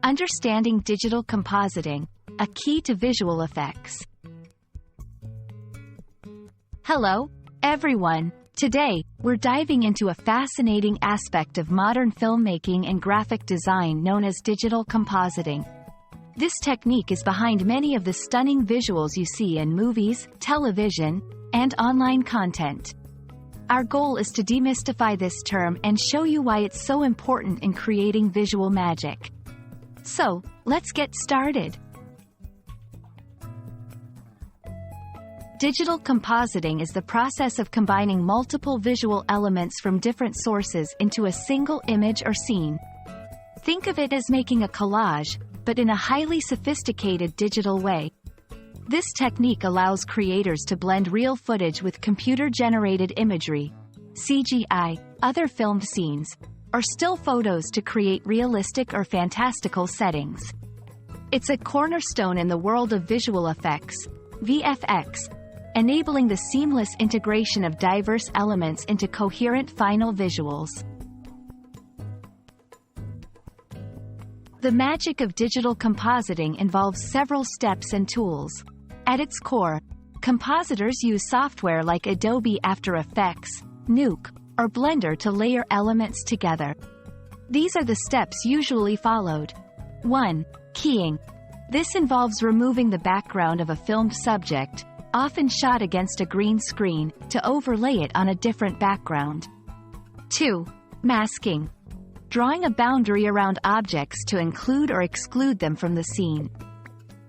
Understanding digital compositing, a key to visual effects. Hello, everyone. Today, we're diving into a fascinating aspect of modern filmmaking and graphic design known as digital compositing. This technique is behind many of the stunning visuals you see in movies, television, and online content. Our goal is to demystify this term and show you why it's so important in creating visual magic. So, let's get started. Digital compositing is the process of combining multiple visual elements from different sources into a single image or scene. Think of it as making a collage, but in a highly sophisticated digital way. This technique allows creators to blend real footage with computer-generated imagery, CGI, other filmed scenes, or still photos to create realistic or fantastical settings. It's a cornerstone in the world of visual effects, VFX, enabling the seamless integration of diverse elements into coherent final visuals. The magic of digital compositing involves several steps and tools. At its core, compositors use software like Adobe After Effects, Nuke, or Blender to layer elements together. These are the steps usually followed. 1. Keying. This involves removing the background of a filmed subject, often shot against a green screen, to overlay it on a different background. 2. Masking. Drawing a boundary around objects to include or exclude them from the scene.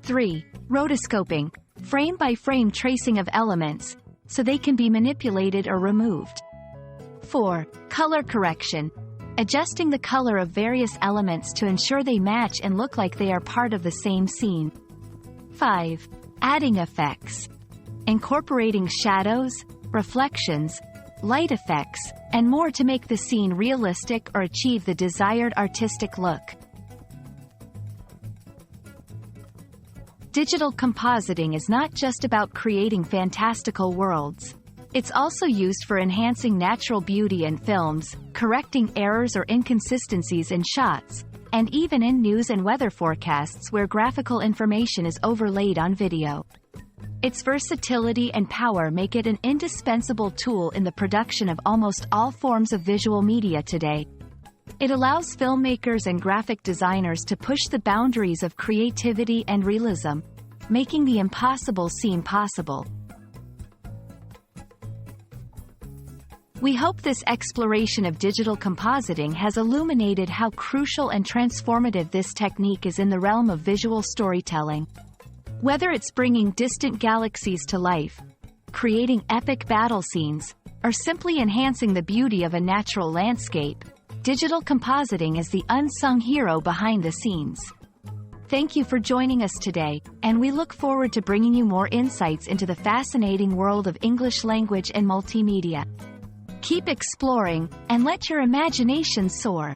3. Rotoscoping. Frame-by-frame tracing of elements, so they can be manipulated or removed. 4. Color correction. Adjusting the color of various elements to ensure they match and look like they are part of the same scene. 5. Adding effects. Incorporating shadows, reflections, light effects, and more to make the scene realistic or achieve the desired artistic look. Digital compositing is not just about creating fantastical worlds. It's also used for enhancing natural beauty in films, correcting errors or inconsistencies in shots, and even in news and weather forecasts where graphical information is overlaid on video. Its versatility and power make it an indispensable tool in the production of almost all forms of visual media today. It allows filmmakers and graphic designers to push the boundaries of creativity and realism, making the impossible seem possible. We hope this exploration of digital compositing has illuminated how crucial and transformative this technique is in the realm of visual storytelling. Whether it's bringing distant galaxies to life, creating epic battle scenes, or simply enhancing the beauty of a natural landscape, digital compositing is the unsung hero behind the scenes. Thank you for joining us today, and we look forward to bringing you more insights into the fascinating world of English language and multimedia. Keep exploring, and let your imagination soar.